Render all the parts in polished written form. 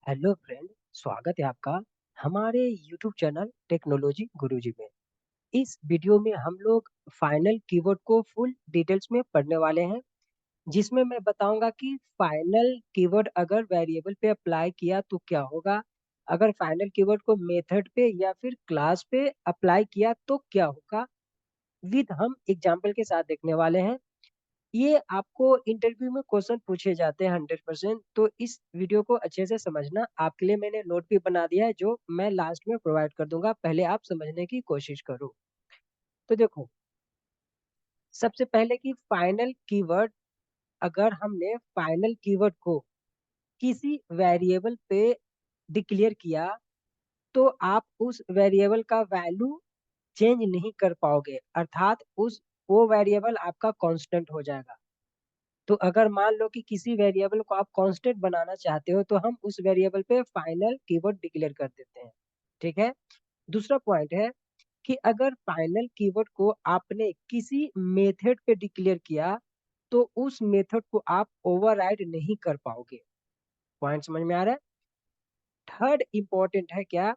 Hello friend. स्वागत है आपका हमारे यूट्यूब चैनल टेक्नोलॉजी गुरुजी में। इस वीडियो में हम लोग फाइनल कीवर्ड को फुल डिटेल्स में पढ़ने वाले हैं, जिसमें मैं बताऊंगा कि फाइनल कीवर्ड अगर वेरिएबल पे अप्लाई किया तो क्या होगा, अगर फाइनल कीवर्ड को मेथड पे या फिर क्लास पे अप्लाई किया तो क्या होगा। विद हम एग्जाम्पल के साथ देखने वाले हैं। ये आपको इंटरव्यू में क्वेश्चन पूछे जाते हैं 100%। तो इस वीडियो को अच्छे से समझना। आपके लिए मैंने नोट भी बना दिया है जो मैं लास्ट में प्रोवाइड कर दूंगा, पहले आप समझने की कोशिश करो। तो देखो, सबसे पहले कि फाइनल कीवर्ड, अगर हमने फाइनल कीवर्ड को किसी वेरिएबल पे डिक्लेयर किया तो आप उस वेरिएबल का वैल्यू चेंज नहीं कर पाओगे, अर्थात उस वो वेरिएबल आपका कांस्टेंट हो जाएगा। तो अगर मान लो कि किसी वेरिएबल को आप कांस्टेंट बनाना चाहते हो तो हम उस वेरिएबल पे फाइनल कीवर्ड डिक्लेयर कर देते हैं। ठीक है। दूसरा पॉइंट है कि अगर फाइनल कीवर्ड को आपने किसी मेथड पे डिक्लेयर किया तो उस मेथड को आप ओवरराइड नहीं कर पाओगे। पॉइंट समझ में आ रहा है। थर्ड इंपॉर्टेंट है क्या,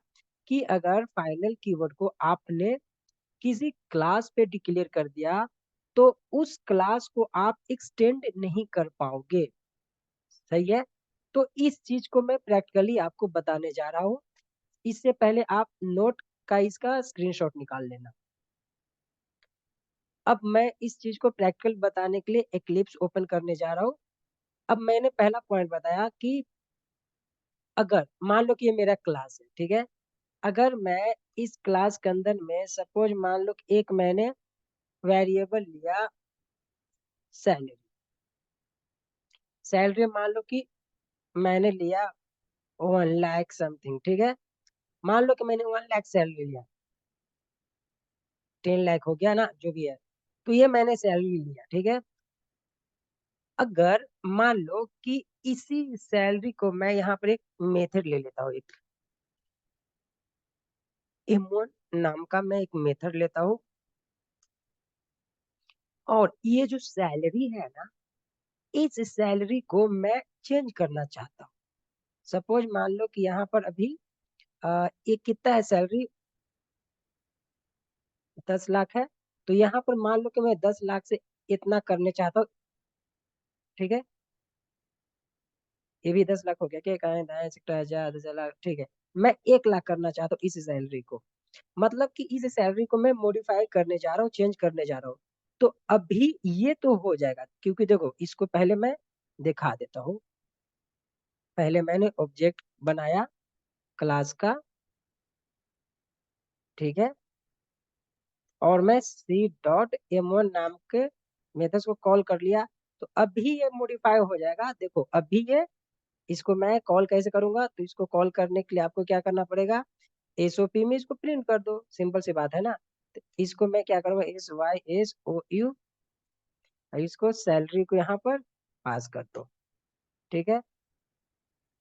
कि अगर फाइनल कीवर्ड को आपने किसी क्लास पे डिक्लेयर कर दिया तो उस क्लास को आप एक्सटेंड नहीं कर पाओगे। सही है। तो इस चीज को मैं प्रैक्टिकली आपको बताने जा रहा हूँ। इससे पहले आप नोट का इसका स्क्रीनशॉट निकाल लेना। अब मैं इस चीज को प्रैक्टिकल बताने के लिए एक्लिप्स ओपन करने जा रहा हूँ। अब मैंने पहला पॉइंट बताया कि अगर मान लो कि ये मेरा क्लास है, ठीक है। अगर मैं इस क्लास के अंदर में सपोज मान लो कि एक मैंने वेरिएबल लिया सैलरी। सैलरी मान लो कि मैंने लिया 1 लाख समथिंग, ठीक है। मान लो कि मैंने 1 लाख सैलरी लिया, 10 लाख हो गया ना, जो भी है। तो ये मैंने सैलरी लिया, ठीक है। अगर मान लो कि इसी सैलरी को मैं यहाँ पर एक मेथड ले लेता हूँ, एक इमोन नाम का मैं एक मेथड लेता हूँ, और ये जो सैलरी है ना, इस सैलरी को मैं चेंज करना चाहता हूँ। सपोज मान लो कि यहाँ पर अभी ये कितना है सैलरी, 10 लाख है। तो यहाँ पर मान लो कि मैं 10 लाख से इतना करने चाहता हूँ, ठीक है। ये भी 10 लाख हो गया, क्या कहें दाएं सिक्टा हजार 10 लाख, ठीक है। मैं 1 लाख करना चाहता हूँ इस सैलरी को, मतलब कि इस सैलरी को मैं मॉडिफाई करने जा रहा हूँ, चेंज करने जा रहा हूँ। तो अभी ये तो हो जाएगा, क्योंकि देखो इसको पहले मैं दिखा देता हूँ। पहले मैंने ऑब्जेक्ट बनाया क्लास का, ठीक है। और मैं सी डॉट एम वन नाम के मेथड को कॉल कर लिया। तो अभी ये मॉडिफाई हो जाएगा। देखो अभी ये, इसको मैं कॉल कैसे करूंगा, तो इसको कॉल करने के लिए आपको क्या करना पड़ेगा, एसओपी में इसको प्रिंट कर दो, सिंपल सी बात है ना। तो इसको मैं क्या करूंगा, SYSOU, इसको सैलरी को यहाँ पर पास कर दो, ठीक है।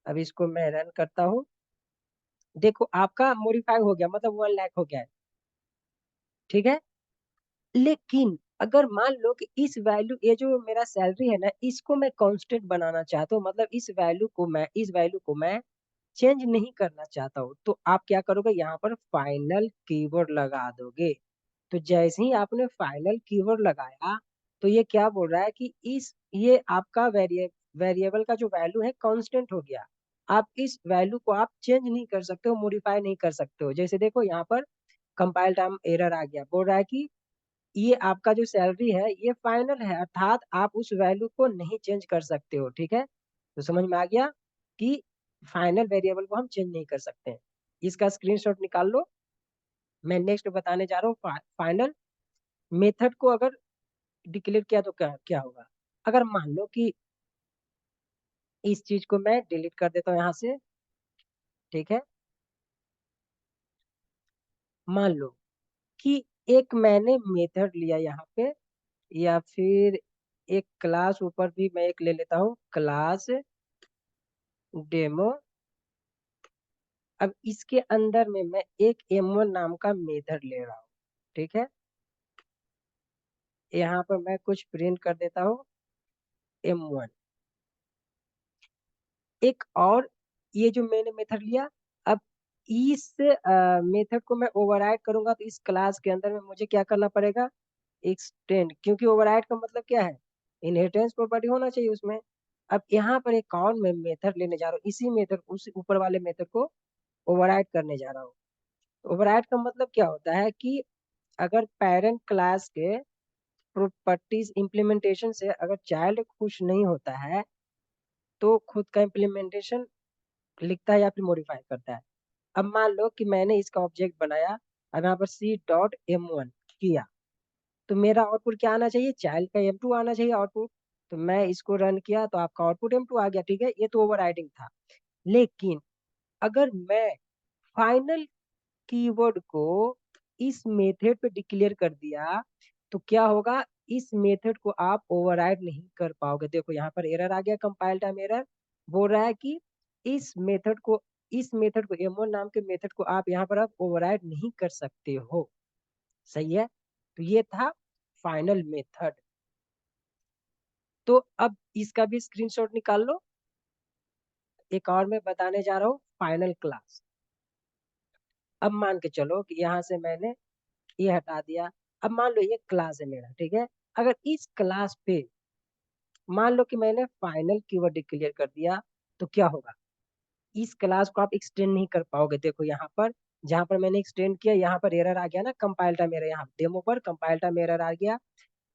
अब इसको मैं रन करता हूँ। देखो आपका मॉडिफाई हो गया, मतलब 1 लाख हो गया है, ठीक है। लेकिन अगर मान लो कि इस वैल्यू, ये जो मेरा सैलरी है ना, इसको मैं कांस्टेंट बनाना चाहता हूँ, मतलब इस वैल्यू को मैं चेंज नहीं करना चाहता हूँ, तो आप क्या करोगे, यहाँ पर फाइनल कीवर्ड लगा दोगे। तो जैसे ही आपने फाइनल कीवर्ड लगाया तो ये क्या बोल रहा है कि इस ये आपका वेरिएबल का जो वैल्यू है कांस्टेंट हो गया। आप इस वैल्यू को आप चेंज नहीं कर सकते हो, मॉडिफाई नहीं कर सकते हो। जैसे देखो यहाँ पर कंपाइल टाइम एरर आ गया, बोल रहा है कि ये आपका जो सैलरी है ये फाइनल है, अर्थात आप उस वैल्यू को नहीं चेंज कर सकते हो, ठीक है। तो समझ में आ गया कि फाइनल वेरिएबल को हम चेंज नहीं कर सकते हैं। इसका स्क्रीनशॉट निकाल लो। मैं नेक्स्ट बताने जा रहा हूँ फाइनल मेथड को अगर डिक्लेयर किया तो क्या क्या होगा। अगर मान लो कि इस चीज को मैं डिलीट कर देता हूँ यहाँ से, ठीक है। मान लो कि एक मैंने मेथड लिया यहाँ पे, या फिर एक क्लास ऊपर भी मैं एक ले लेता हूँ, क्लास डेमो। अब इसके अंदर में मैं एक M1 नाम का मेथड ले रहा हूँ, ठीक है। यहाँ पर मैं कुछ प्रिंट कर देता हूँ M1। एक और ये जो मैंने मेथड लिया, अब इस मेथड को मैं ओवरराइड करूंगा तो इस क्लास के अंदर में मुझे क्या करना पड़ेगा, एक्सटेंड, क्योंकि ओवरराइड का मतलब क्या है, इनहेरिटेंस प्रॉपर्टी होना चाहिए उसमें। अब यहाँ पर एक और मैं मेथड लेने जा रहा हूँ, इसी मेथड, उस ऊपर वाले मेथड को ओवरराइड करने जा रहा हूँ। ओवरराइड का मतलब क्या होता है कि अगर पेरेंट क्लास के प्रॉपर्टीज इम्प्लीमेंटेशन से अगर चाइल्ड खुश नहीं होता है तो खुद का इम्प्लीमेंटेशन लिखता है या फिर मॉडिफाई करता है। अब मान लो कि मैंने इसका ऑब्जेक्ट बनाया, अब यहाँ पर C.M1 किया, तो मेरा आउटपुट क्या आना चाहिए, चाइल्ड का M2 आना चाहिए आउटपुट। तो मैं इसको रन किया तो आपका आउटपुट M2 आ गया, ठीक है, ये तो ओवरराइडिंग था। लेकिन अगर मैं फाइनल कीवर्ड को इस मेथड पे डिक्लेयर कर दिया तो क्या होगा, इस मेथड को आप ओवरराइड नहीं कर पाओगे। देखो यहाँ पर एरर आ गया, कंपाइल टाइम एरर, बोल रहा है कि इस मेथड को, इस मेथड को, M1 नाम के मेथड को आप यहाँ पर आप ओवरराइड नहीं कर सकते हो। सही है, तो ये था फाइनल मेथड। तो अब इसका भी स्क्रीनशॉट निकाल लो। एक और मैं बताने जा रहा हूँ, फाइनल क्लास। अब मान के चलो कि यहाँ से मैंने ये हटा दिया। अब मान लो ये क्लास है मेरा, ठीक है, अगर इस क्लास पे मान लो कि मैंने फाइनल कीवर्ड डिक्लेयर कर दिया तो क्या होगा, इस क्लास को आप एक्सटेंड नहीं कर पाओगे। देखो यहाँ पर, जहां पर मैंने एक्सटेंड किया यहाँ पर एरर आ गया ना, कंपाइल टाइम एरर, यहाँ डेमो पर कंपाइल टाइम एरर आ गया।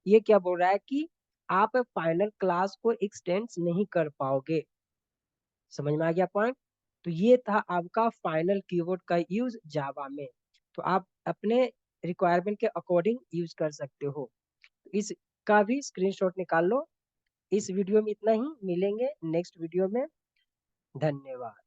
ये क्या बोल रहा है कि आप फाइनल क्लास को एक्सटेंड नहीं कर पाओगे। समझ में आ गया पॉइंट। तो ये था आपका फाइनल कीवर्ड का यूज जावा में। तो आप अपने रिक्वायरमेंट के अकॉर्डिंग यूज कर सकते हो। इसका भी स्क्रीनशॉट निकाल लो। इस वीडियो में इतना ही, मिलेंगे नेक्स्ट वीडियो में। धन्यवाद।